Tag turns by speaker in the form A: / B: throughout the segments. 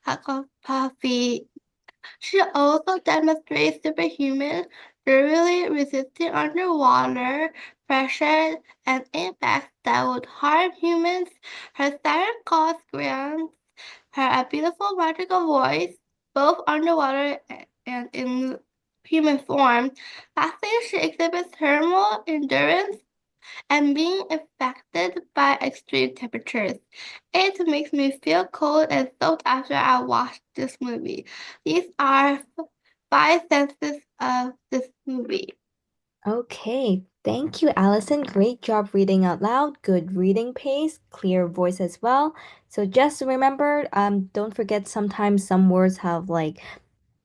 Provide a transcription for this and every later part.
A: psychopathy. She also demonstrates superhuman durability, resisting underwater pressure and impacts that would harm humans. Her siren call grants her a beautiful magical voice, both underwater and in human form. Lastly, she exhibits thermal endurance and being affected by extreme temperatures. It makes me feel cold and soaked after I watch this movie. These are five senses of this movie.
B: Okay, thank you, Allison. Great job reading out loud. Good reading pace, clear voice as well. So just remember, don't forget sometimes some words have like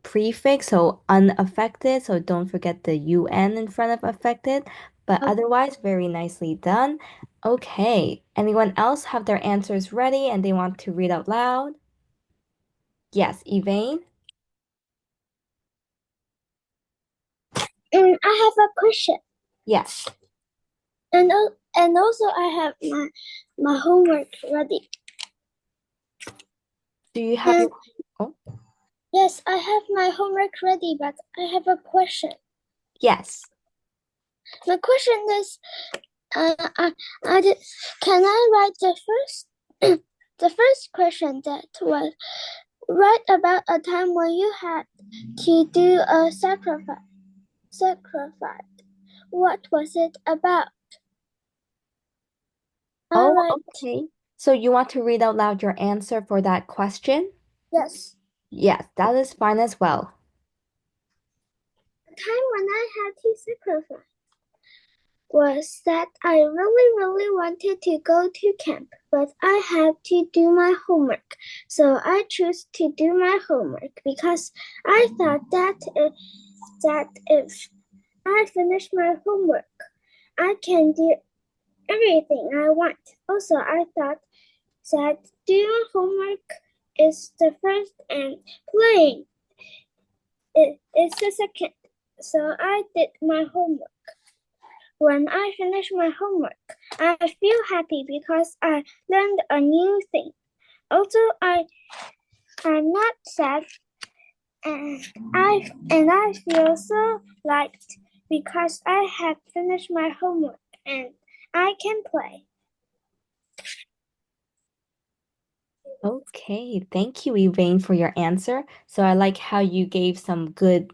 B: prefix, so unaffected. So don't forget the UN in front of affected. But
A: Oh,
B: otherwise, very nicely done. Okay, anyone else have their answers ready and they want to read out loud? Yes, Elaine?
C: I have a question,
B: Yes.
C: and also I have my homework ready.
B: Do you have
C: And
B: your... Oh,
C: yes, I have my homework ready, but I have a question.
B: yes.
C: My question is, I did, can I write the first the first question that was write about a time when you had to do a sacrifice. Sacrifice. What was it about? All
B: Oh,
C: right.
B: okay. So you want to read out loud your answer for that question?
C: Yes.
B: Yes, that is fine as well.
C: The time when I had to sacrifice was that I really, really wanted to go to camp, but I had to do my homework. So I chose to do my homework because I thought that if I finish my homework, I can do everything I want. Also, I thought that doing homework is the first and playing is the second. So I did my homework. When I finish my homework, I feel happy because I learned a new thing. Also, I'm not sad and I feel so liked because I have finished my homework and I can play.
B: Okay, thank you, Elaine, for your answer. So I like how you gave some good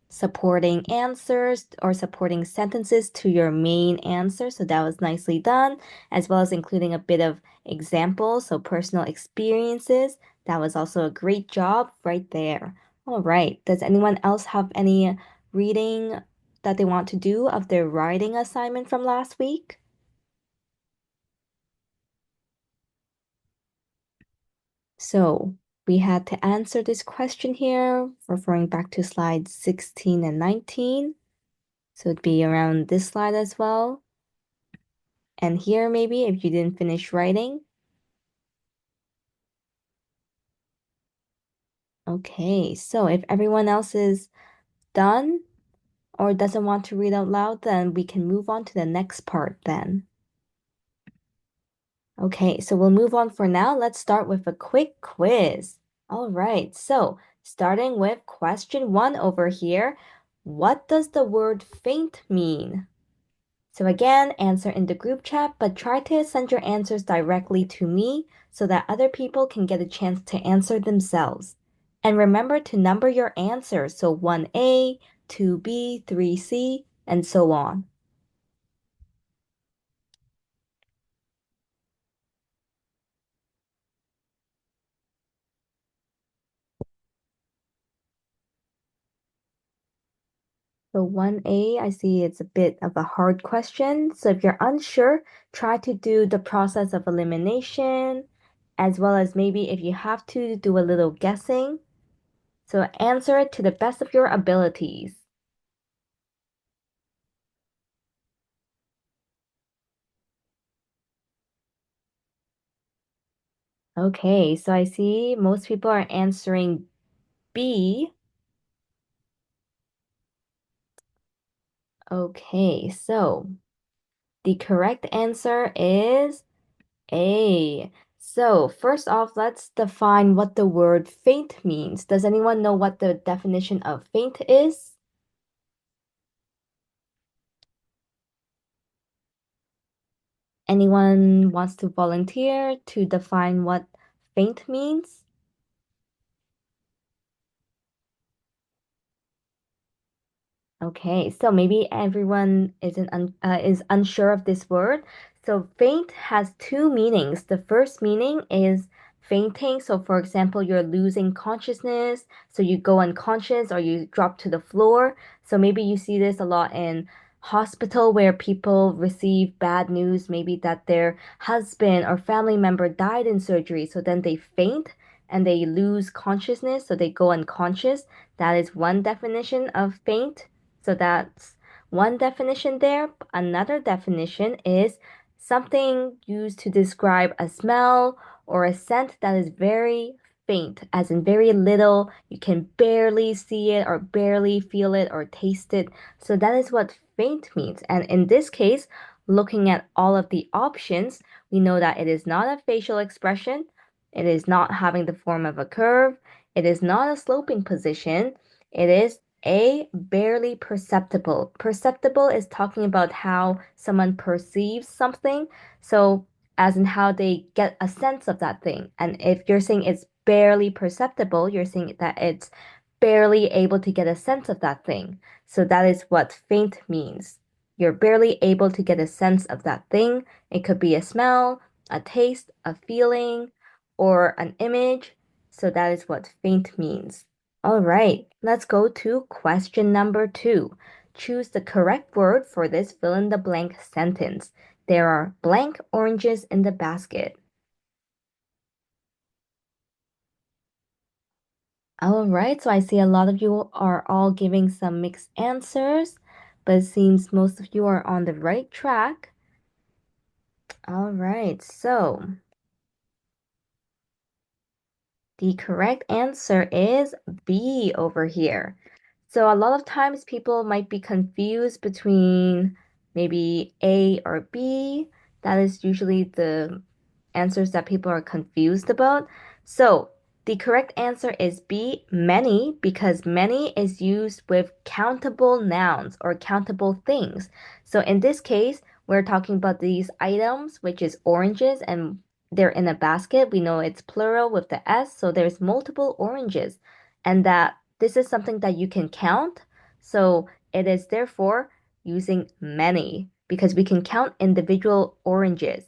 B: supporting answers or supporting sentences to your main answer. So that was nicely done, as well as including a bit of examples, so personal experiences. That was also a great job right there. All right. Does anyone else have any reading that they want to do of their writing assignment from last week? So we had to answer this question here, referring back to slides 16 and 19. So it'd be around this slide as well. And here maybe if you didn't finish writing. Okay, so if everyone else is done or doesn't want to read out loud, then we can move on to the next part then. Okay, so we'll move on for now. Let's start with a quick quiz. All right, so starting with question one over here. What does the word faint mean? So again, answer in the group chat, but try to send your answers directly to me so that other people can get a chance to answer themselves. And remember to number your answers, so 1A, 2B, 3C, and so on. So 1A, I see it's a bit of a hard question. So if you're unsure, try to do the process of elimination, as well as maybe if you have to do a little guessing. So answer it to the best of your abilities. Okay, so I see most people are answering B. Okay, so the correct answer is A. So, first off, let's define what the word faint means. Does anyone know what the definition of faint is? Anyone wants to volunteer to define what faint means? Okay, so maybe everyone is unsure of this word. So faint has two meanings. The first meaning is fainting. So for example, you're losing consciousness, so you go unconscious or you drop to the floor. So maybe you see this a lot in hospital where people receive bad news, maybe that their husband or family member died in surgery. So then they faint and they lose consciousness, so they go unconscious. That is one definition of faint. So that's one definition there. Another definition is something used to describe a smell or a scent that is very faint, as in very little. You can barely see it or barely feel it or taste it. So that is what faint means. And in this case, looking at all of the options, we know that it is not a facial expression. It is not having the form of a curve. It is not a sloping position. It is a, barely perceptible. Perceptible is talking about how someone perceives something. So, as in how they get a sense of that thing. And if you're saying it's barely perceptible, you're saying that it's barely able to get a sense of that thing. So, that is what faint means. You're barely able to get a sense of that thing. It could be a smell, a taste, a feeling, or an image. So, that is what faint means. All right, let's go to question number 2. Choose the correct word for this fill in the blank sentence. There are blank oranges in the basket. All right, so I see a lot of you are all giving some mixed answers, but it seems most of you are on the right track. All right, so the correct answer is B over here. So a lot of times people might be confused between maybe A or B. That is usually the answers that people are confused about. So the correct answer is B, many, because many is used with countable nouns or countable things. So in this case, we're talking about these items, which is oranges, and they're in a basket. We know it's plural with the S, so there's multiple oranges, and that this is something that you can count. So it is therefore using many because we can count individual oranges.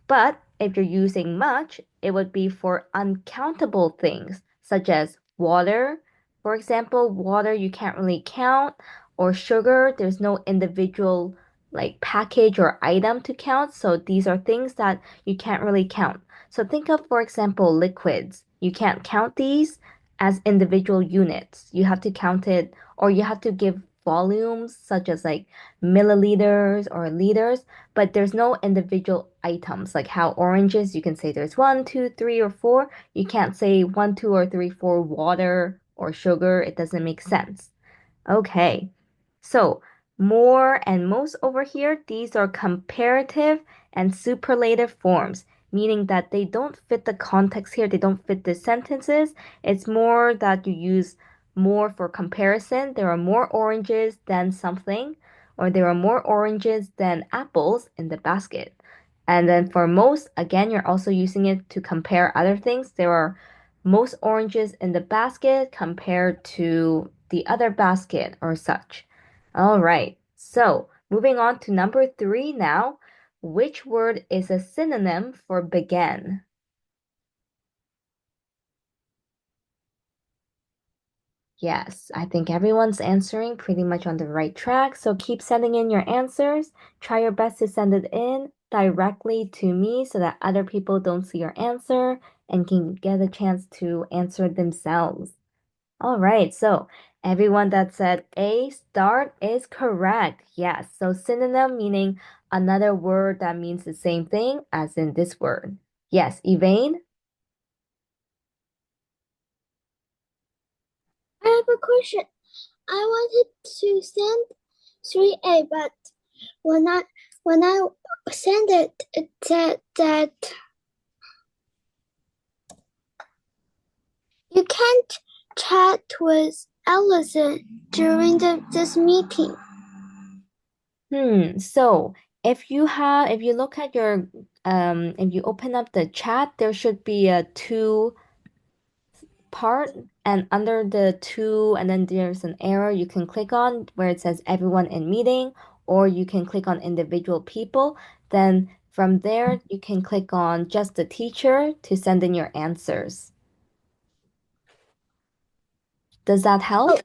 B: But if you're using much, it would be for uncountable things, such as water. For example, water you can't really count, or sugar, there's no individual like package or item to count. So these are things that you can't really count. So think of, for example, liquids. You can't count these as individual units. You have to count it, or you have to give volumes such as like milliliters or liters, but there's no individual items like how oranges, you can say there's one, two, three, or four. You can't say one, two, or three, four water or sugar. It doesn't make sense. Okay, so more and most over here, these are comparative and superlative forms, meaning that they don't fit the context here, they don't fit the sentences. It's more that you use more for comparison. There are more oranges than something, or there are more oranges than apples in the basket. And then for most, again, you're also using it to compare other things. There are most oranges in the basket compared to the other basket or such. All right, so moving on to number 3 now. Which word is a synonym for began? Yes, I think everyone's answering pretty much on the right track. So keep sending in your answers. Try your best to send it in directly to me so that other people don't see your answer and can get a chance to answer themselves. All right, so everyone that said A start is correct. Yes, so synonym meaning another word that means the same thing as in this word. Yes, Elaine?
C: I have a question. I wanted to send 3A, but when I sent it, it said that chat with Allison during this meeting.
B: So if you look at your if you open up the chat, there should be a two part, and under the two, and then there's an arrow you can click on where it says everyone in meeting, or you can click on individual people. Then from there, you can click on just the teacher to send in your answers. Does that help?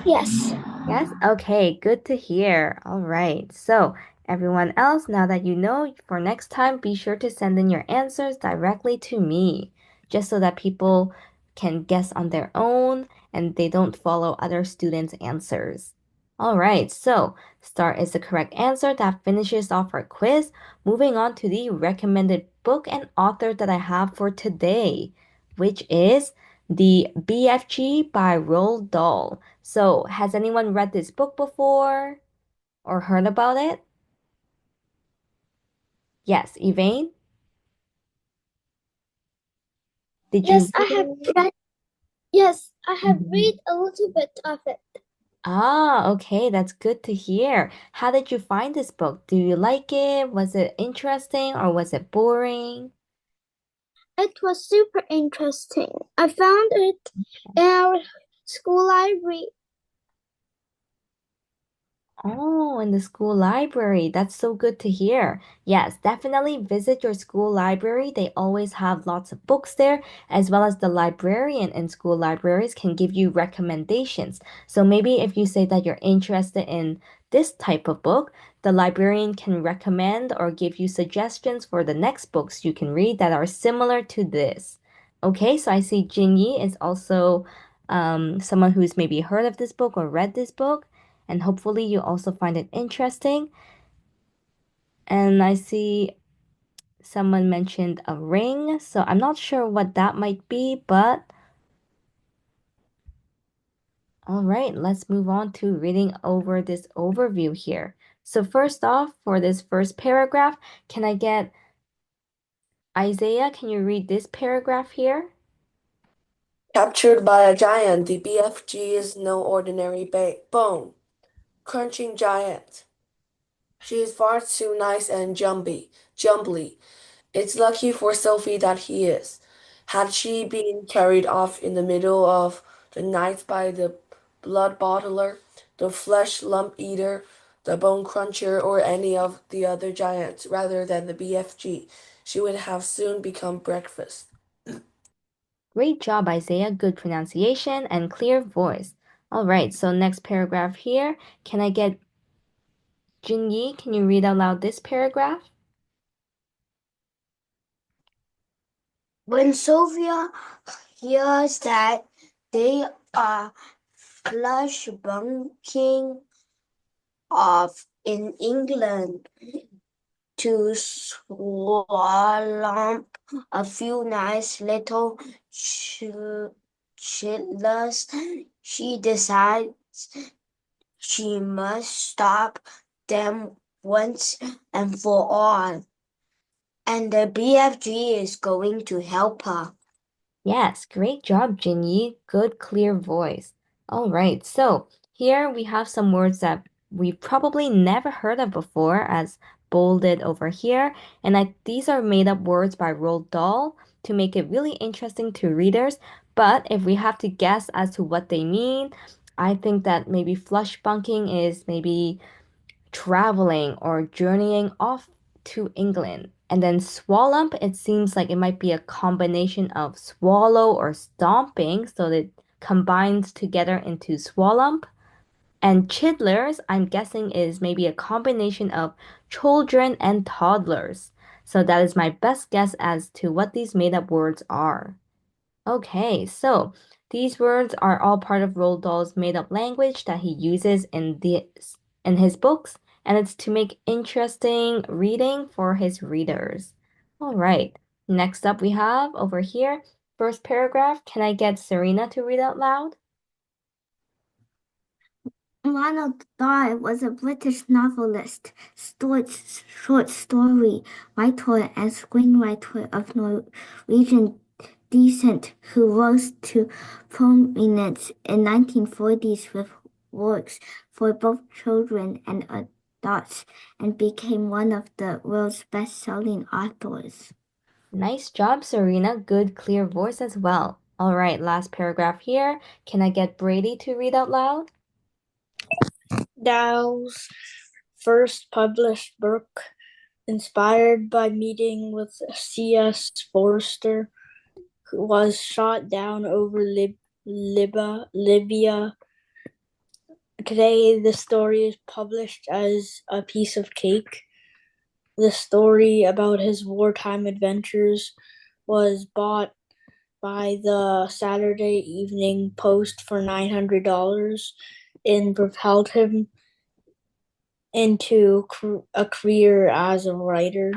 C: Yes.
B: Yes? Okay, good to hear. All right. So, everyone else, now that you know, for next time, be sure to send in your answers directly to me, just so that people can guess on their own and they don't follow other students' answers. All right, so star is the correct answer. That finishes off our quiz. Moving on to the recommended book and author that I have for today, which is The BFG by Roald Dahl. So, has anyone read this book before or heard about it? Yes, Elaine? Did you
C: Yes, I have
B: read it?
C: read. Yes, I have
B: Mhm.
C: read a little bit of it.
B: Ah, okay, that's good to hear. How did you find this book? Do you like it? Was it interesting or was it boring?
C: It was super interesting. I found it in our school library.
B: Oh, in the school library. That's so good to hear. Yes, definitely visit your school library. They always have lots of books there, as well as the librarian in school libraries can give you recommendations. So maybe if you say that you're interested in this type of book, the librarian can recommend or give you suggestions for the next books you can read that are similar to this. Okay, so I see Jinyi is also someone who's maybe heard of this book or read this book, and hopefully you also find it interesting. And I see someone mentioned a ring, so I'm not sure what that might be, but all right, let's move on to reading over this overview here. So first off, for this first paragraph, can I get Isaiah, can you read this paragraph here?
D: Captured by a giant, the BFG is no ordinary bone crunching giant. She is far too nice and jumbly. It's lucky for Sophie that he is. Had she been carried off in the middle of the night by the blood bottler, the flesh lump eater, the bone cruncher, or any of the other giants, rather than the BFG, she would have soon become breakfast.
B: Great job, Isaiah. Good pronunciation and clear voice. All right, so next paragraph here. Can I get Jinyi? Can you read out loud this paragraph?
E: When Sophia hears that they are flush bunking off in England to swallow a few nice little chillers, she decides she must stop them once and for all. And the BFG is going to help her.
B: Yes, great job, Jinyi. Good, clear voice. All right, so here we have some words that we've probably never heard of before, as bolded over here. And these are made up words by Roald Dahl to make it really interesting to readers. But if we have to guess as to what they mean, I think that maybe flush bunking is maybe traveling or journeying off to England. And then swallump, it seems like it might be a combination of swallow or stomping, so that it combines together into swallump. And chidlers, I'm guessing, is maybe a combination of children and toddlers. So that is my best guess as to what these made up words are. Okay, so these words are all part of Roald Dahl's made-up language that he uses in his books, and it's to make interesting reading for his readers. All right, next up we have over here, first paragraph. Can I get Serena to read out loud?
A: Ronald Dahl was a British novelist, short story writer, and screenwriter of Norwegian
C: decent who rose to prominence in 1940s with works for both children and adults and became one of the world's best-selling authors.
B: Nice job, Serena. Good, clear voice as well. All right, last paragraph here. Can I get Brady to read out loud?
F: Dow's first published book, inspired by meeting with C.S. Forster, who was shot down over Libya. Today, the story is published as a piece of cake. The story about his wartime adventures was bought by the Saturday Evening Post for $900 and propelled him into a career as a writer.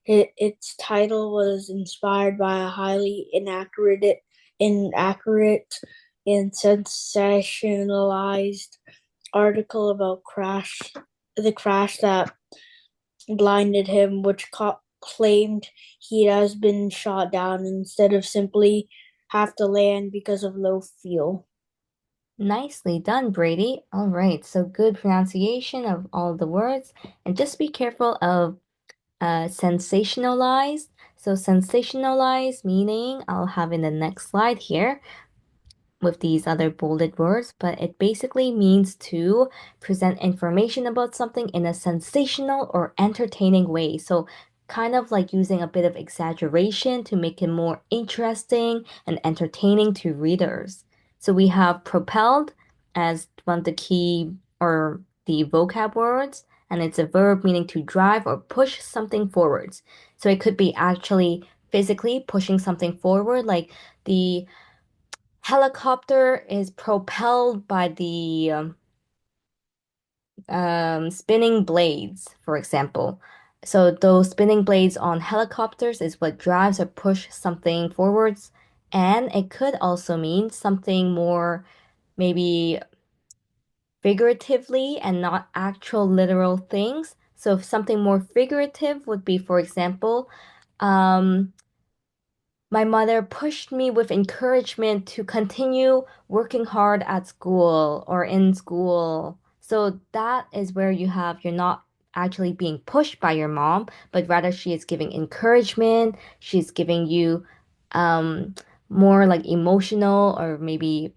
F: Its title was inspired by a highly inaccurate and sensationalized article about the crash that blinded him, which claimed he has been shot down instead of simply have to land because of low fuel.
B: Nicely done, Brady. All right, so good pronunciation of all the words. And just be careful of sensationalized. So sensationalized meaning, I'll have in the next slide here with these other bolded words, but it basically means to present information about something in a sensational or entertaining way. So kind of like using a bit of exaggeration to make it more interesting and entertaining to readers. So we have propelled as one of the key or the vocab words, and it's a verb meaning to drive or push something forwards. So it could be actually physically pushing something forward, like the helicopter is propelled by the spinning blades, for example. So those spinning blades on helicopters is what drives or push something forwards. And it could also mean something more maybe figuratively and not actual literal things. So if something more figurative would be, for example, um, my mother pushed me with encouragement to continue working hard at school or in school. So that is where you're not actually being pushed by your mom, but rather she is giving encouragement. She's giving you um, more like emotional or maybe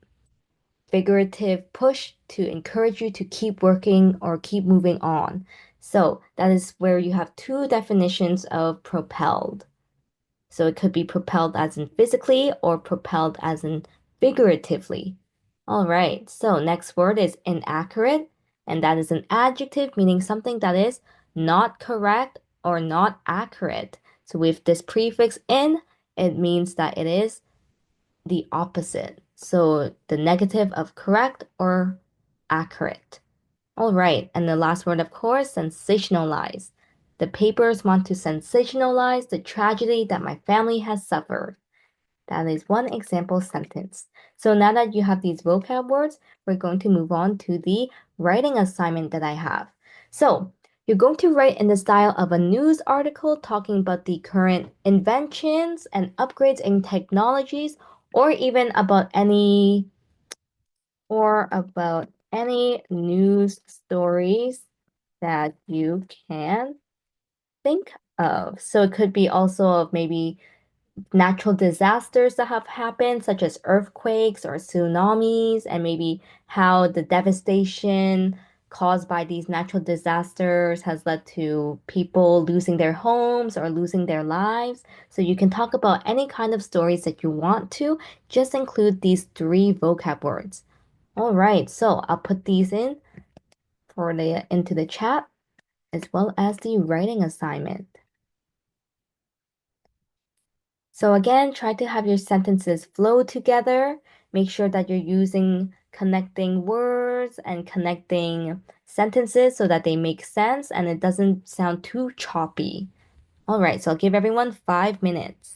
B: figurative push to encourage you to keep working or keep moving on. So that is where you have two definitions of propelled. So it could be propelled as in physically or propelled as in figuratively. All right, so next word is inaccurate, and that is an adjective meaning something that is not correct or not accurate. So with this prefix in, it means that it is the opposite. So the negative of correct or accurate. All right, and the last word, of course, sensationalize. The papers want to sensationalize the tragedy that my family has suffered. That is one example sentence. So now that you have these vocab words, we're going to move on to the writing assignment that I have. So you're going to write in the style of a news article talking about the current inventions and upgrades in technologies, or even about any news stories that you can think of. So it could be also of maybe natural disasters that have happened, such as earthquakes or tsunamis, and maybe how the devastation caused by these natural disasters has led to people losing their homes or losing their lives. So you can talk about any kind of stories that you want to, just include these three vocab words. All right, so I'll put these into the chat as well as the writing assignment. So again, try to have your sentences flow together. Make sure that you're using connecting words and connecting sentences so that they make sense and it doesn't sound too choppy. All right, so I'll give everyone 5 minutes.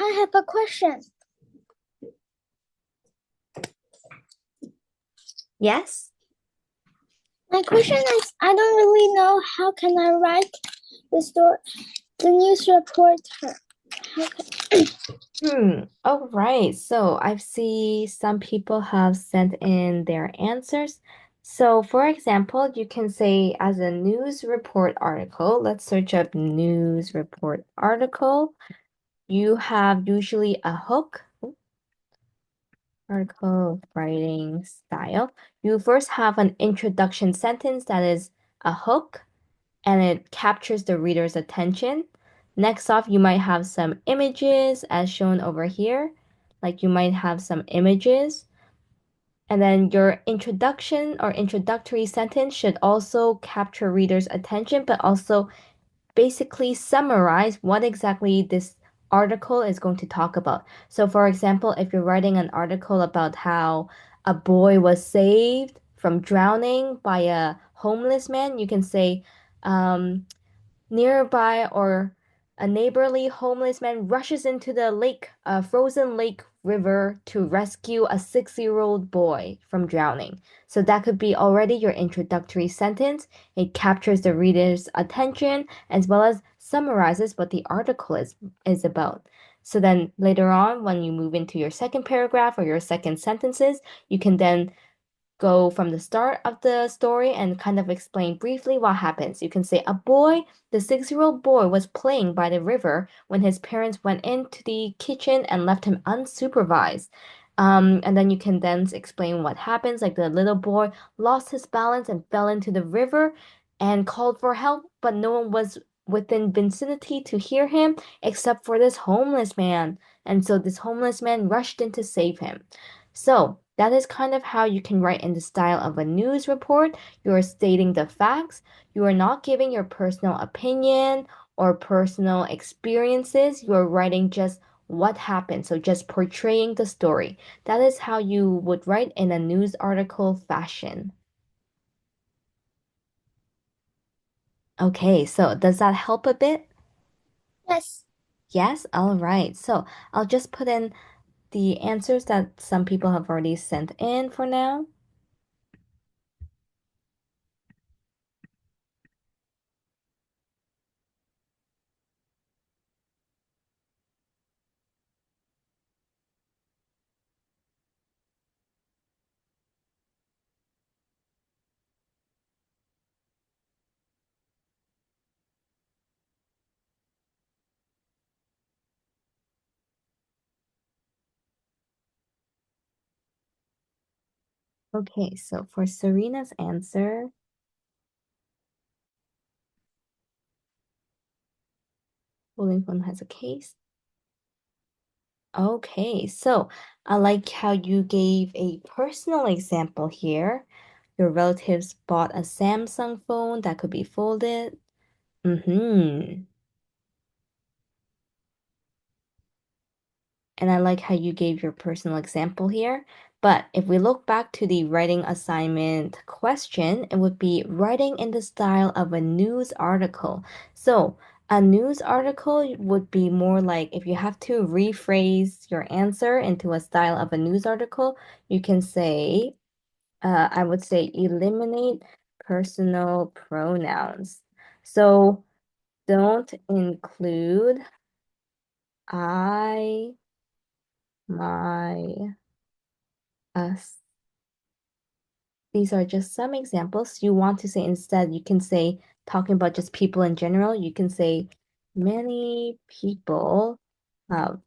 C: I have a question.
B: Yes?
C: My question is, I don't really know how can I write the news reporter.
B: All right. So I see some people have sent in their answers. So for example, you can say as a news report article, let's search up news report article. You have usually a hook, article writing style. You first have an introduction sentence that is a hook and it captures the reader's attention. Next off, you might have some images as shown over here. Like you might have some images. And then your introduction or introductory sentence should also capture reader's attention, but also basically summarize what exactly this article is going to talk about. So, for example, if you're writing an article about how a boy was saved from drowning by a homeless man, you can say, nearby or a neighborly homeless man rushes into the frozen lake river to rescue a 6-year-old boy from drowning. So that could be already your introductory sentence. It captures the reader's attention as well as summarizes what the article is about. So then later on, when you move into your second paragraph or your second sentences, you can then go from the start of the story and kind of explain briefly what happens. You can say, the 6-year-old boy was playing by the river when his parents went into the kitchen and left him unsupervised. And then you can then explain what happens. Like the little boy lost his balance and fell into the river and called for help, but no one was within vicinity to hear him except for this homeless man. And so this homeless man rushed in to save him. So that is kind of how you can write in the style of a news report. You are stating the facts. You are not giving your personal opinion or personal experiences. You are writing just what happened. So just portraying the story. That is how you would write in a news article fashion. Okay, so does that help a bit?
C: Yes.
B: Yes? All right. So I'll just put in the answers that some people have already sent in for now. Okay, so for Serena's answer, holding phone has a case. Okay, so I like how you gave a personal example here. Your relatives bought a Samsung phone that could be folded. Mm-hmm. And I like how you gave your personal example here. But if we look back to the writing assignment question, it would be writing in the style of a news article. So a news article would be more like if you have to rephrase your answer into a style of a news article, you can say, I would say eliminate personal pronouns. So don't include I, my, us. These are just some examples. You want to say instead, you can say, talking about just people in general, you can say, many people have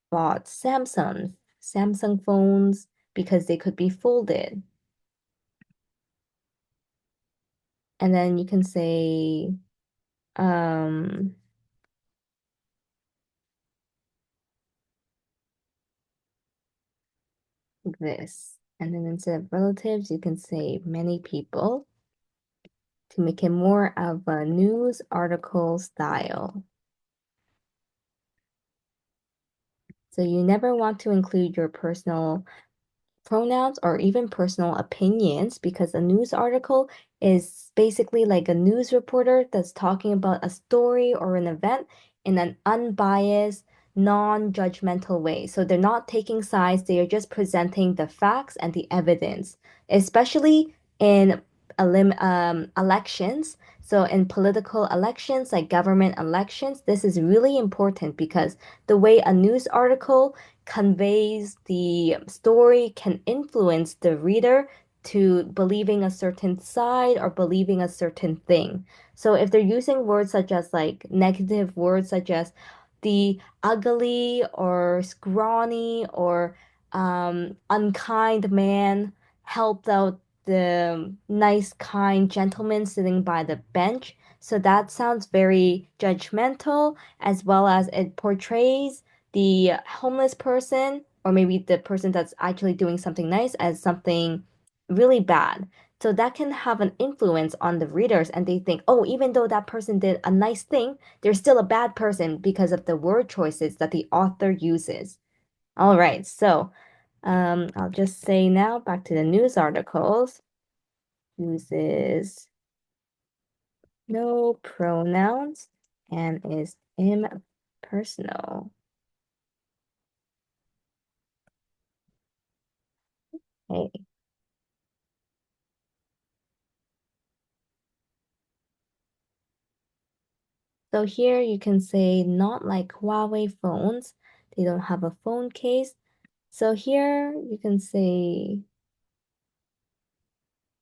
B: bought Samsung phones because they could be folded. And then you can say, um, this. And then instead of relatives, you can say many people to make it more of a news article style. So you never want to include your personal pronouns or even personal opinions because a news article is basically like a news reporter that's talking about a story or an event in an unbiased, non-judgmental way. So they're not taking sides, they are just presenting the facts and the evidence, especially in elections. So in political elections, like government elections, this is really important because the way a news article conveys the story can influence the reader to believing a certain side or believing a certain thing. So if they're using words such as like negative words such as the ugly or scrawny or unkind man helped out the nice, kind gentleman sitting by the bench. So that sounds very judgmental, as well as it portrays the homeless person, or maybe the person that's actually doing something nice, as something really bad. So that can have an influence on the readers, and they think, oh, even though that person did a nice thing, they're still a bad person because of the word choices that the author uses. All right, so I'll just say now back to the news articles. Uses no pronouns and is impersonal. Okay. So here you can say not like Huawei phones. They don't have a phone case. So here you can say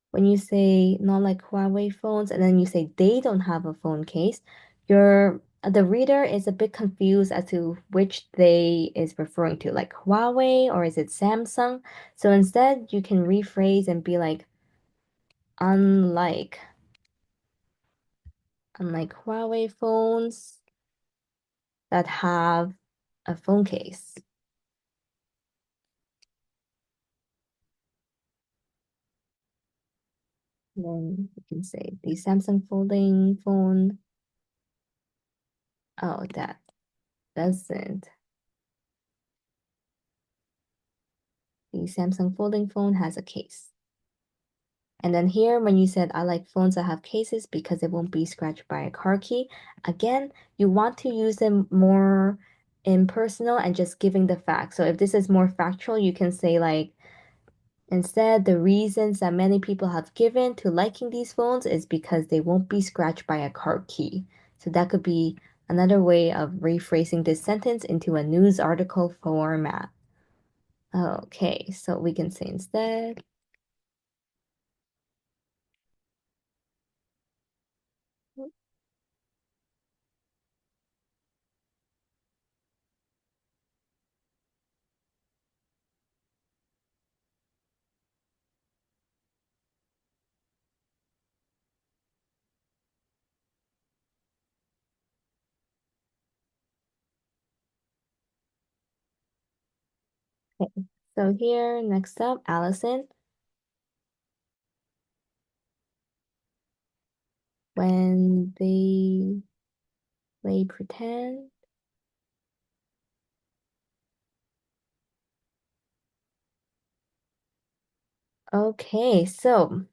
B: when you say not like Huawei phones and then you say they don't have a phone case, the reader is a bit confused as to which they is referring to, like Huawei or is it Samsung? So instead you can rephrase and be like unlike Huawei phones that have a phone case. And then you can say the Samsung folding phone. Oh, that doesn't. The Samsung folding phone has a case. And then here, when you said, I like phones that have cases because it won't be scratched by a car key, again, you want to use them more impersonal and just giving the facts. So if this is more factual, you can say like, instead, the reasons that many people have given to liking these phones is because they won't be scratched by a car key. So that could be another way of rephrasing this sentence into a news article format. Okay, so we can say instead, okay. So here, next up, Allison. When they play pretend. Okay, so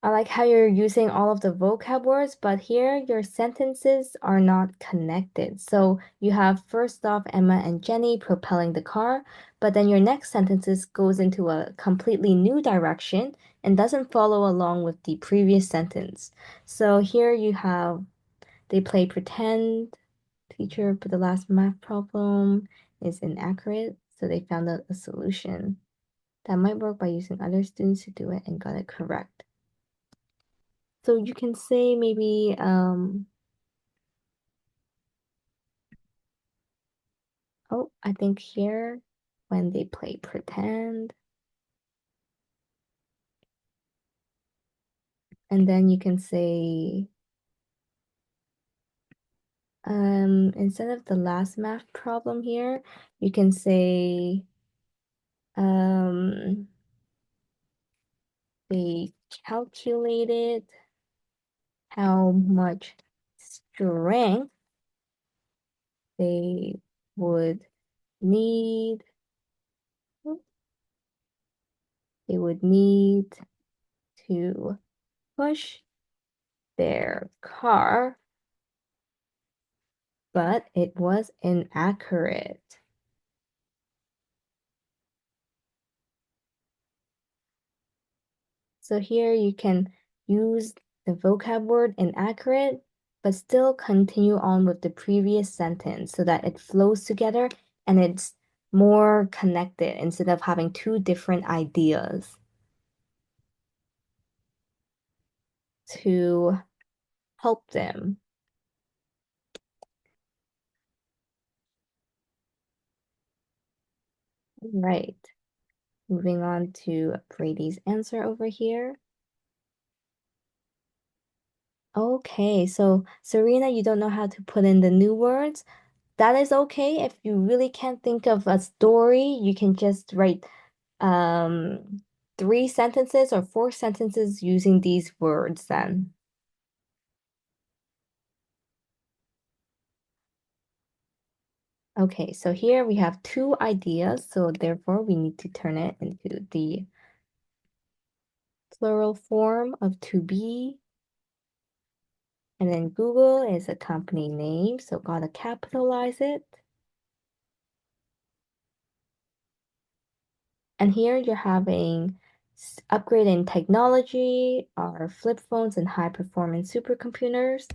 B: I like how you're using all of the vocab words, but here your sentences are not connected. So you have first off Emma and Jenny propelling the car, but then your next sentences goes into a completely new direction and doesn't follow along with the previous sentence. So here you have they play pretend, teacher, but the last math problem is inaccurate, so they found out a solution that might work by using other students to do it and got it correct. So you can say maybe oh, I think here when they play pretend, and then you can say instead of the last math problem here, you can say they calculated how much strength they would need to push their car but it was inaccurate. So here you can use the vocab word inaccurate, but still continue on with the previous sentence so that it flows together and it's more connected instead of having two different ideas to help them. Right. Moving on to Brady's answer over here. Okay, so Serena, you don't know how to put in the new words. That is okay. If you really can't think of a story, you can just write 3 sentences or 4 sentences using these words then. Okay, so here we have 2 ideas, so therefore we need to turn it into the plural form of to be. And then Google is a company name, so gotta capitalize it. And here you're having upgrade in technology, our flip phones and high performance supercomputers,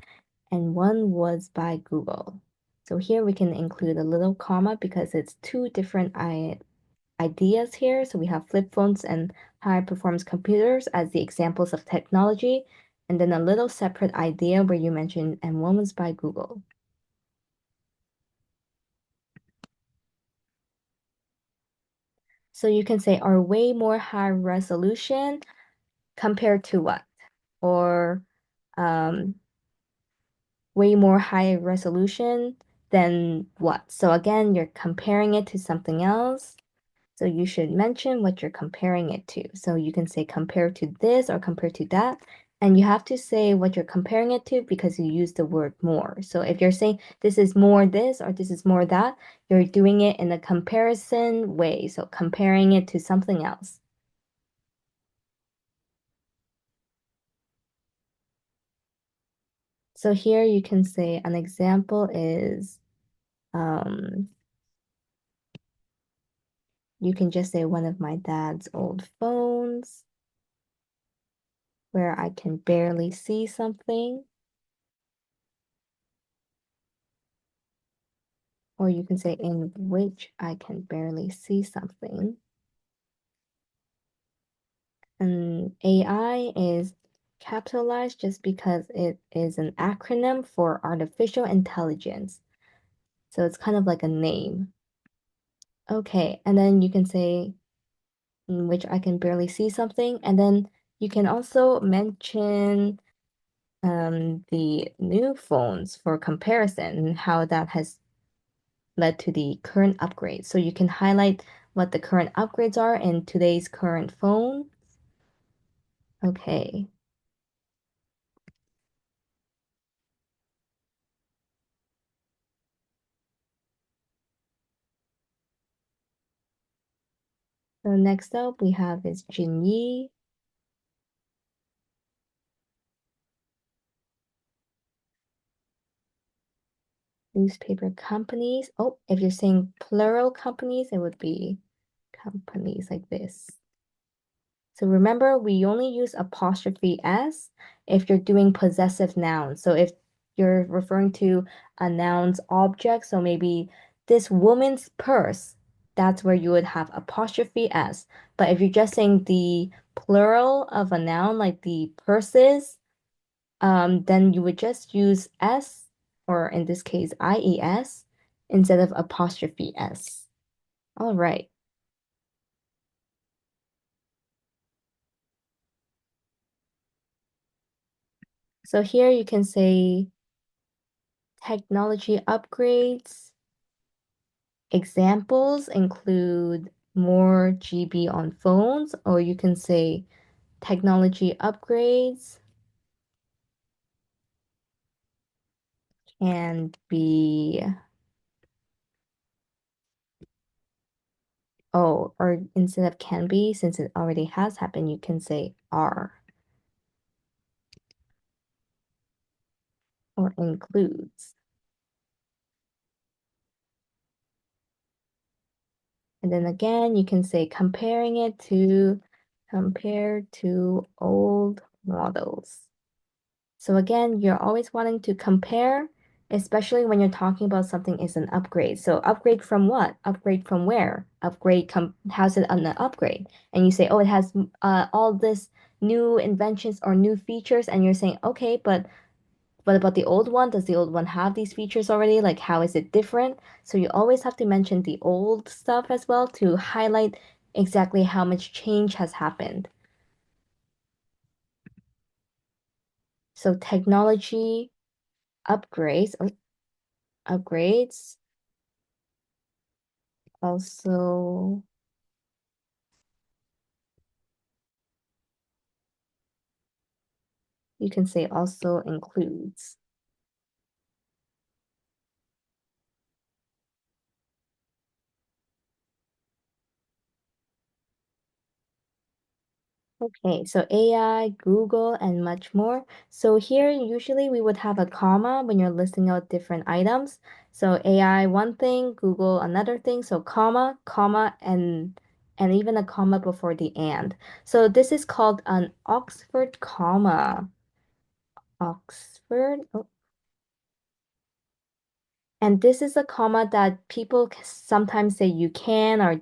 B: and one was by Google. So here we can include a little comma because it's 2 different ideas here. So we have flip phones and high performance computers as the examples of technology, and then a little separate idea where you mentioned, and one was by Google. So you can say are way more high resolution compared to what? Or way more high resolution than what? So again, you're comparing it to something else. So you should mention what you're comparing it to. So you can say compared to this or compared to that. And you have to say what you're comparing it to because you use the word more. So if you're saying this is more this or this is more that, you're doing it in a comparison way. So comparing it to something else. So here you can say an example is, you can just say one of my dad's old phones where I can barely see something. Or you can say in which I can barely see something. And AI is capitalized just because it is an acronym for artificial intelligence. So it's kind of like a name. Okay, and then you can say in which I can barely see something. And then you can also mention the new phones for comparison and how that has led to the current upgrades. So you can highlight what the current upgrades are in today's current phone. Okay. So next up we have is Jinyi. Newspaper companies. Oh, if you're saying plural companies, it would be companies like this. So remember, we only use apostrophe S if you're doing possessive nouns. So if you're referring to a noun's object, so maybe this woman's purse, that's where you would have apostrophe S. But if you're just saying the plural of a noun, like the purses, then you would just use S, or in this case, IES, instead of apostrophe S. All right. So here you can say technology upgrades. Examples include more GB on phones, or you can say technology upgrades can be, oh, or instead of can be, since it already has happened, you can say are or includes. And then again, you can say compared to old models. So again, you're always wanting to compare, especially when you're talking about something is an upgrade. So upgrade from what? Upgrade from where? How's it an upgrade? And you say, oh, it has all this new inventions or new features, and you're saying, okay, but what about the old one? Does the old one have these features already? Like, how is it different? So you always have to mention the old stuff as well to highlight exactly how much change has happened. So technology upgrades, upgrades also you can say also includes. Okay, so AI, Google, and much more. So here, usually we would have a comma when you're listing out different items. So AI one thing, Google another thing. So comma, comma, and even a comma before the and. So this is called an Oxford comma. Oxford. Oh, and this is a comma that people sometimes say you can or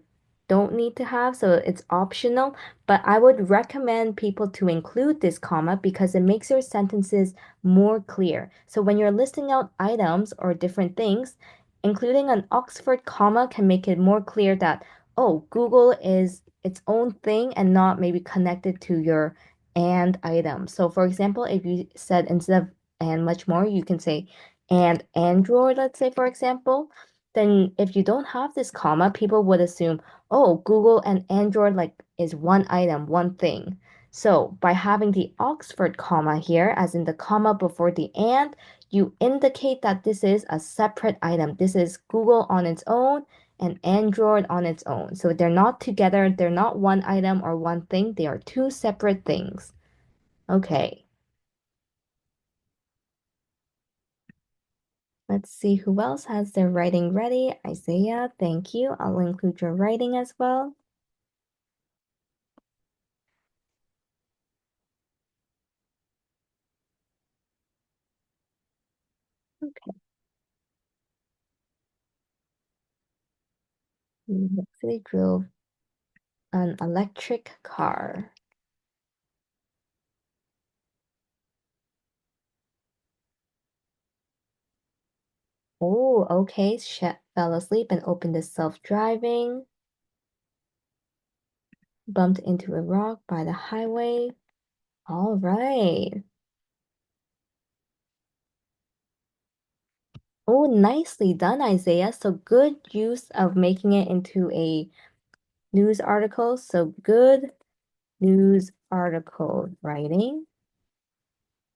B: don't need to have, so it's optional. But I would recommend people to include this comma because it makes your sentences more clear. So when you're listing out items or different things, including an Oxford comma can make it more clear that, oh, Google is its own thing and not maybe connected to your and item. So for example, if you said instead of and much more, you can say and Android, let's say, for example, then if you don't have this comma, people would assume, oh, Google and Android like is one item, one thing. So by having the Oxford comma here, as in the comma before the and, you indicate that this is a separate item. This is Google on its own and Android on its own. So they're not together, they're not one item or one thing, they are two separate things. Okay. Let's see who else has their writing ready. Isaiah, thank you. I'll include your writing as well. Okay. New York City drove an electric car. Oh, okay. Chet fell asleep and opened the self-driving. Bumped into a rock by the highway. All right. Oh, nicely done, Isaiah. So good use of making it into a news article. So good news article writing.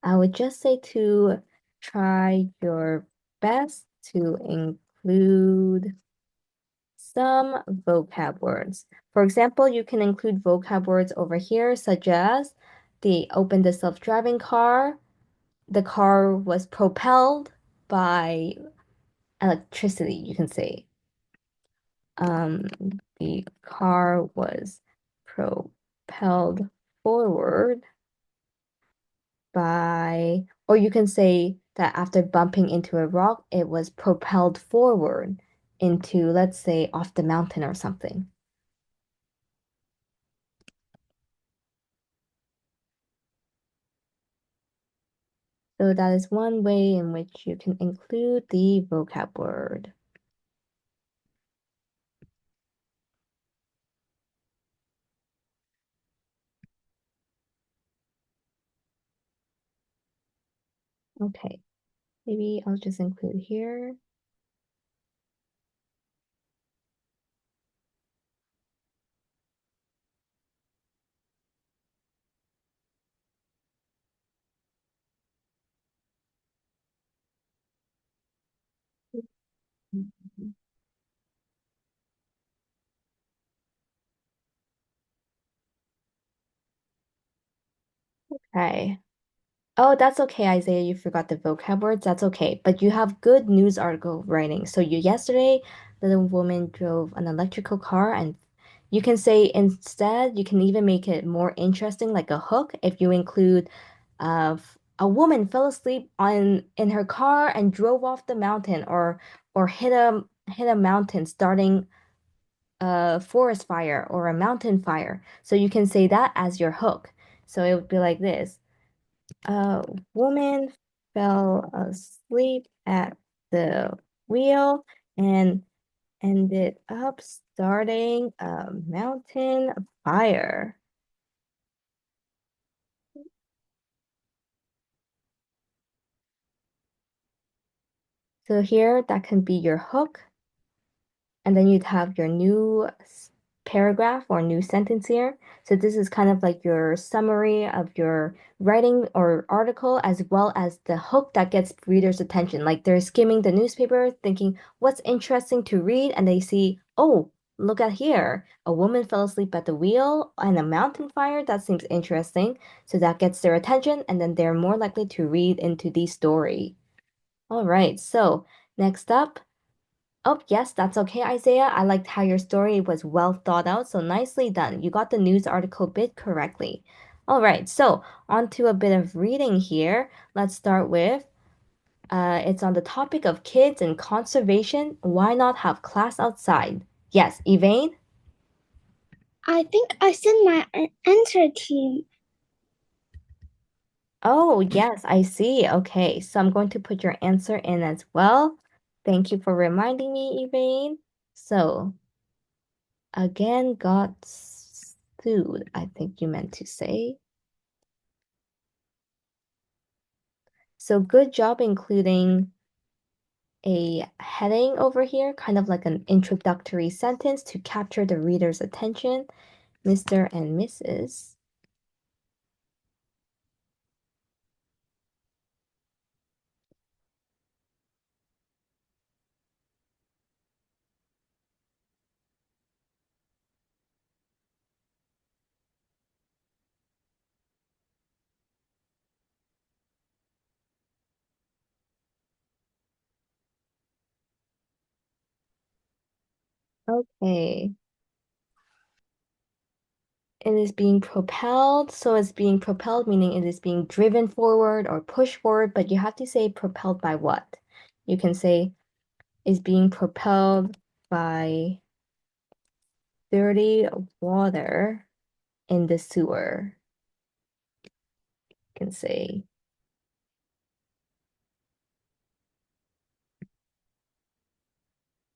B: I would just say to try your best to include some vocab words. For example, you can include vocab words over here, such as the open the self-driving car. The car was propelled by electricity, you can say. Um, the car was propelled forward by, or you can say that after bumping into a rock, it was propelled forward into, let's say, off the mountain or something. So that is one way in which you can include the vocab word. Okay, maybe I'll just include here. Okay. Oh, that's okay, Isaiah. You forgot the vocab words. That's okay. But you have good news article writing. So you yesterday little woman drove an electrical car, and you can say instead, you can even make it more interesting, like a hook, if you include a woman fell asleep in her car and drove off the mountain, or hit a mountain starting a forest fire or a mountain fire. So you can say that as your hook. So it would be like this. A woman fell asleep at the wheel and ended up starting a mountain fire. So here, that can be your hook. And then you'd have your new paragraph or new sentence here. So this is kind of like your summary of your writing or article, as well as the hook that gets readers' attention. Like they're skimming the newspaper, thinking, what's interesting to read? And they see, oh, look at here. A woman fell asleep at the wheel and a mountain fire. That seems interesting. So that gets their attention, and then they're more likely to read into the story. All right, so next up. Oh, yes, that's okay, Isaiah. I liked how your story was well thought out, so nicely done. You got the news article bit correctly. All right, so on to a bit of reading here. Let's start with it's on the topic of kids and conservation. Why not have class outside? Yes, Elaine?
C: I think I sent my answer to you.
B: Oh, yes, I see. Okay, so I'm going to put your answer in as well. Thank you for reminding me, Elaine. So, again, got sued, I think you meant to say. So good job including a heading over here, kind of like an introductory sentence to capture the reader's attention. Mr. and Mrs. Okay. It is being propelled. So it's being propelled, meaning it is being driven forward or pushed forward, but you have to say propelled by what? You can say is being propelled by dirty water in the sewer. You can say,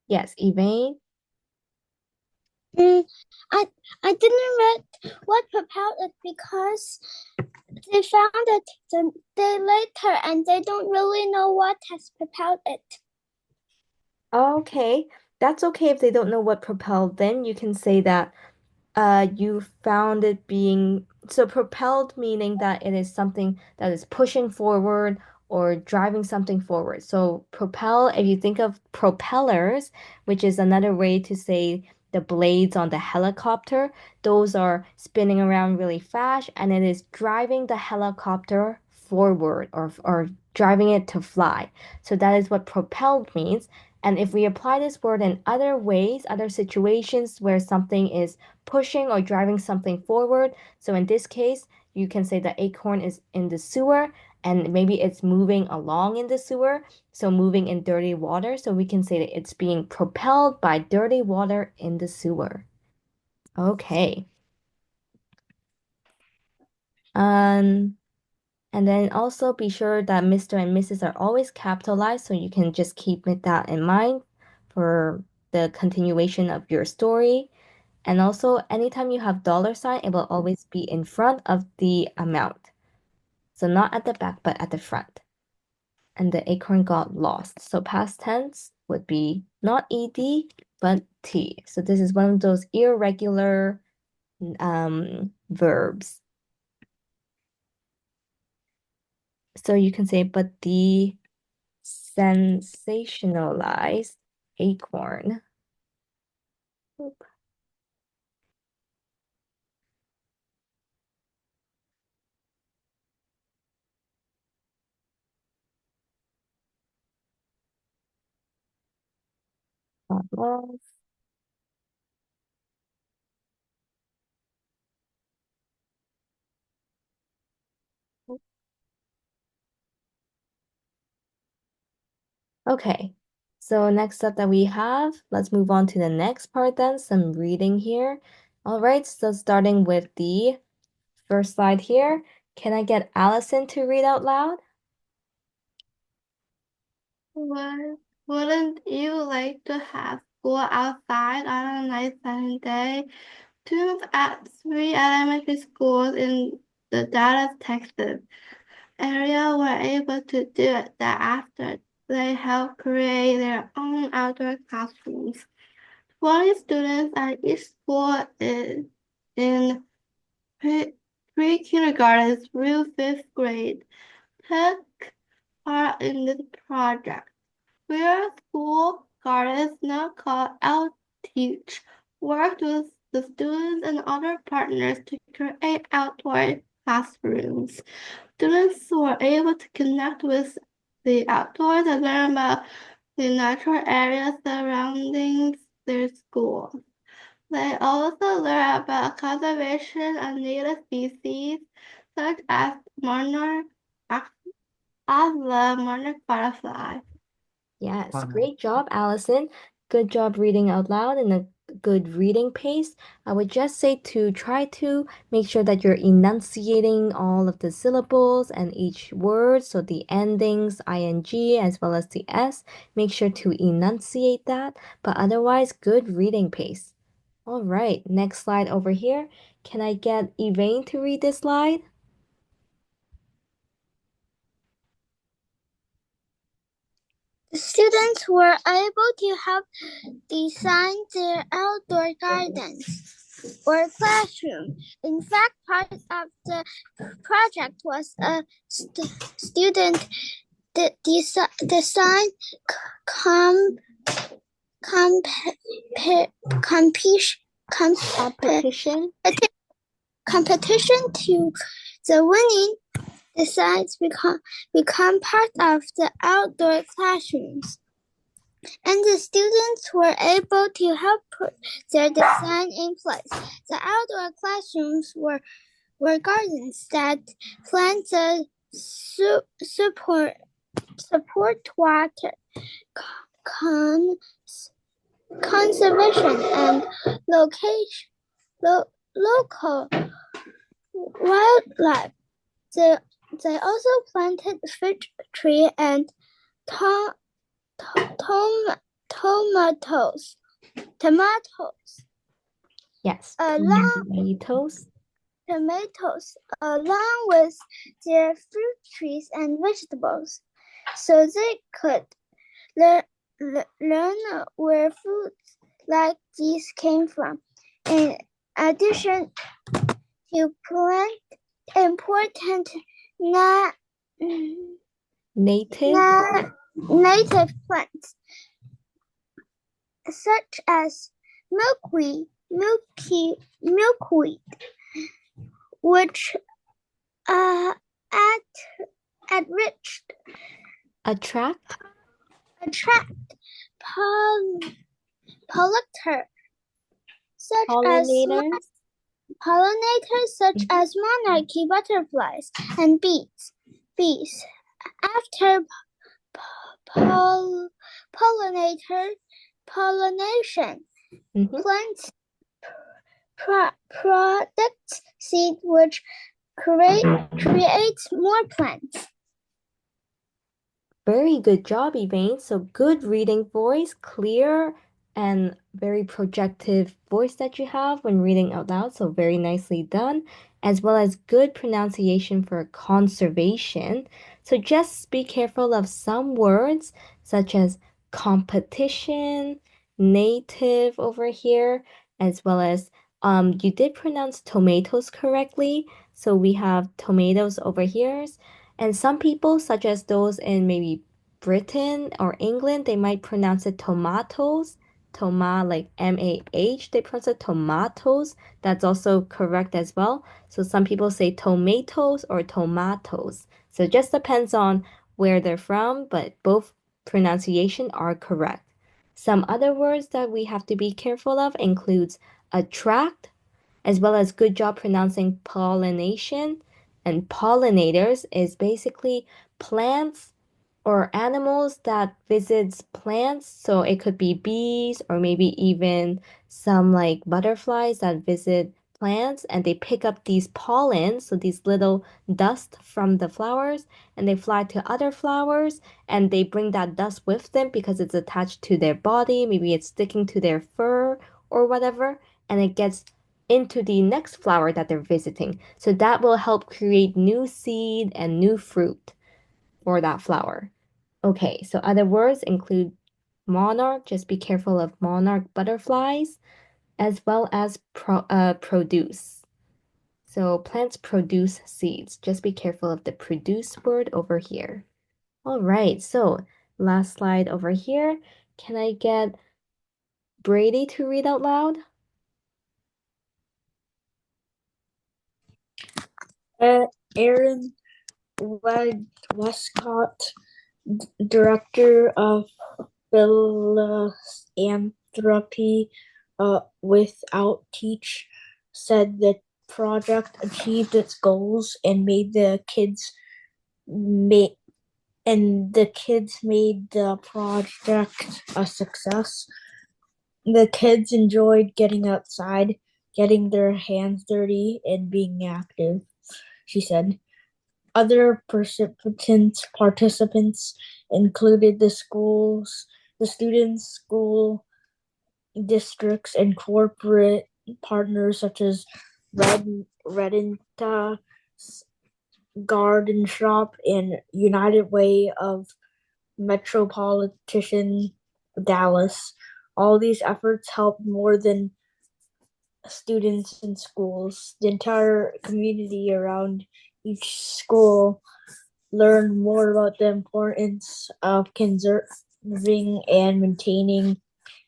B: yes, Elaine.
C: Mm, I I didn't read what propelled it because they found it the day later and they don't really know what has propelled it.
B: Okay, that's okay if they don't know what propelled them. You can say that you found it being so propelled, meaning that it is something that is pushing forward or driving something forward. So propel, if you think of propellers, which is another way to say the blades on the helicopter, those are spinning around really fast and it is driving the helicopter forward or driving it to fly. So that is what propelled means. And if we apply this word in other ways, other situations where something is pushing or driving something forward. So in this case, you can say the acorn is in the sewer and maybe it's moving along in the sewer. So moving in dirty water. So we can say that it's being propelled by dirty water in the sewer. Okay. Um, and then also be sure that Mr. and Mrs. are always capitalized. So you can just keep that in mind for the continuation of your story. And also, anytime you have dollar sign, it will always be in front of the amount. So not at the back, but at the front. And the acorn got lost. So past tense would be not ed, but t. So this is one of those irregular verbs. So you can say, but the sensationalized acorn. Oop. love. Okay, so next up that we have, let's move on to the next part then, some reading here. All right, so starting with the first slide here, can I get Allison to read out loud?
A: Wouldn't you like to have school outside on a nice sunny day? Students at 3 elementary schools in the Dallas, Texas area were able to do it after they helped create their own outdoor classrooms. 20 students at each school in pre-kindergarten through 5th grade took part in this project. Where school gardens, now called Outreach, worked with the students and other partners to create outdoor classrooms. Students were able to connect with the outdoors and learn about the natural areas surrounding their schools. They also learn about conservation of native species such as the monarch butterfly.
B: Yes, great job, Allison. Good job reading out loud in a good reading pace. I would just say to try to make sure that you're enunciating all of the syllables and each word, so the endings, ing, as well as the s. Make sure to enunciate that, but otherwise, good reading pace. All right, next slide over here. Can I get Elaine to read this slide?
C: The students were able to help design their outdoor gardens or classroom. In fact, part of the project was a student design
B: Competition.
C: competition to the winning designs become part of the outdoor classrooms. And the students were able to help put their design in place. The outdoor classrooms were gardens that planted support water conservation and local wildlife. They also planted fig tree and tomatoes.
B: Yes,
C: tomatoes along with their fruit trees and vegetables, so they could learn where foods like these came from. In addition to plant important native plants such as milkweed, which
B: attract
C: pollinators such as monarchy butterflies and bees. After pollination, plants products seed which creates more plants.
B: Very good job, Elaine. So good reading voice, clear and very projective voice that you have when reading out loud. So very nicely done, as well as good pronunciation for conservation. So just be careful of some words such as competition, native over here, as well as you did pronounce tomatoes correctly. So we have tomatoes over here. And some people, such as those in maybe Britain or England, they might pronounce it tomatoes. Like M-A-H, they pronounce it tomatoes. That's also correct as well. So some people say tomatoes or tomatoes. So it just depends on where they're from, but both pronunciation are correct. Some other words that we have to be careful of includes attract, as well as good job pronouncing pollination. And pollinators is basically plants or animals that visits plants. So it could be bees or maybe even some like butterflies that visit plants and they pick up these pollens, so these little dust from the flowers, and they fly to other flowers and they bring that dust with them because it's attached to their body, maybe it's sticking to their fur or whatever, and it gets into the next flower that they're visiting. So that will help create new seed and new fruit for that flower. Okay, so other words include monarch, just be careful of monarch butterflies, as well as produce. So plants produce seeds. Just be careful of the produce word over here. All right, so last slide over here. Can I get Brady to read out loud?
F: Aaron Westcott, director of philanthropy with Outreach, said the project achieved its goals and made the kids made the project a success. The kids enjoyed getting outside, getting their hands dirty, and being active, she said. Other participants included the students, school districts, and corporate partners such as Redenta Garden Shop and United Way of Metropolitan Dallas. All these efforts helped more than students in schools. The entire community around each school learn more about the importance of conserving and maintaining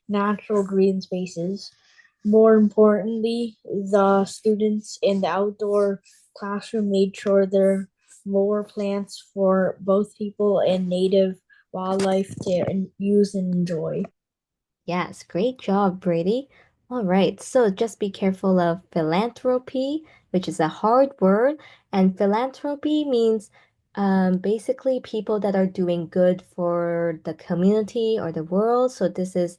F: natural green spaces. More importantly, the students in the outdoor classroom made sure there were more plants for both people and native wildlife to use and enjoy.
B: Yes, great job, Brady. All right, so just be careful of philanthropy, which is a hard word. And philanthropy means basically people that are doing good for the community or the world. So this is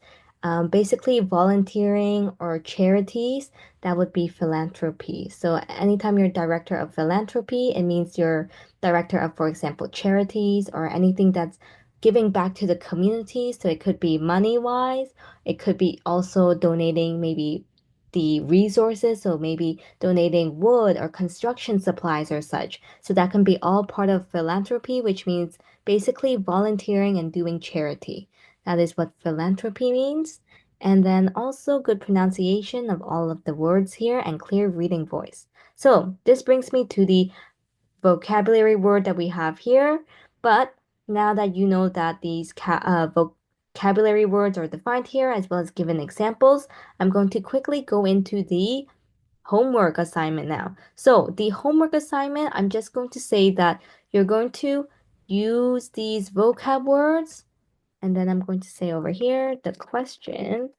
B: basically volunteering or charities. That would be philanthropy. So anytime you're director of philanthropy, it means you're director of, for example, charities or anything that's giving back to the community. So it could be money wise, it could be also donating maybe the resources, so maybe donating wood or construction supplies or such. So that can be all part of philanthropy, which means basically volunteering and doing charity. That is what philanthropy means. And then also good pronunciation of all of the words here and clear reading voice. So this brings me to the vocabulary word that we have here. But now that you know that these vocabulary words are defined here as well as given examples, I'm going to quickly go into the homework assignment now. So the homework assignment, I'm just going to say that you're going to use these vocab words, and then I'm going to say over here the question.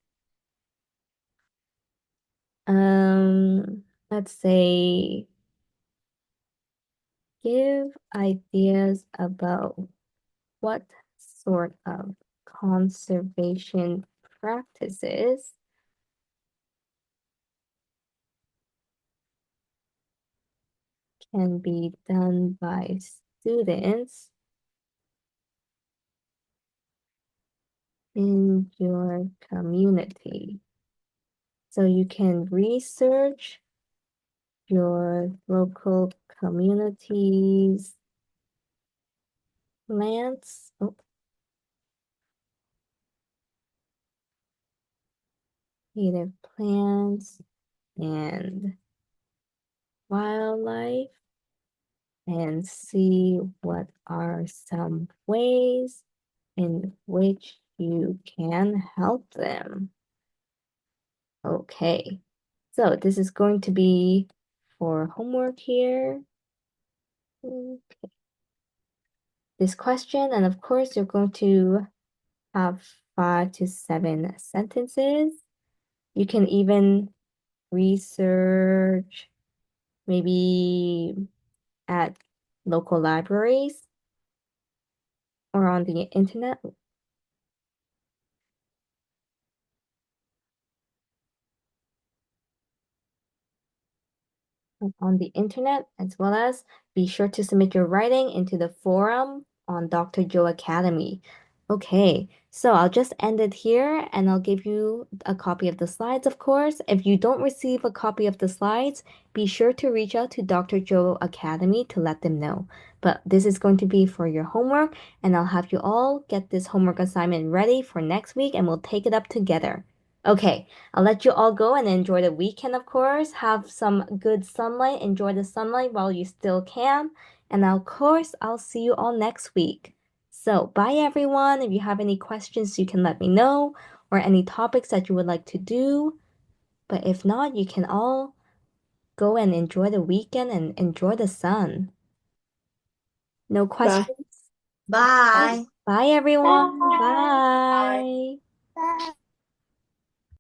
B: Let's say give ideas about what sort of conservation practices can be done by students in your community? So you can research your local community's plants, native plants, and wildlife, and see what are some ways in which you can help them. Okay, so this is going to be for homework here. Okay. This question, and of course, you're going to have 5 to 7 sentences. You can even research maybe at local libraries or on the internet. On the internet, as well as be sure to submit your writing into the forum on Dr. Joe Academy. Okay, so I'll just end it here and I'll give you a copy of the slides, of course. If you don't receive a copy of the slides, be sure to reach out to Dr. Joe Academy to let them know. But this is going to be for your homework, and I'll have you all get this homework assignment ready for next week and we'll take it up together. Okay, I'll let you all go and enjoy the weekend, of course. Have some good sunlight. Enjoy the sunlight while you still can. And of course, I'll see you all next week. So, bye everyone. If you have any questions, you can let me know, or any topics that you would like to do. But if not, you can all go and enjoy the weekend and enjoy the sun. No questions?
E: Bye.
B: Bye everyone.
A: Bye.
B: Bye.
A: Bye.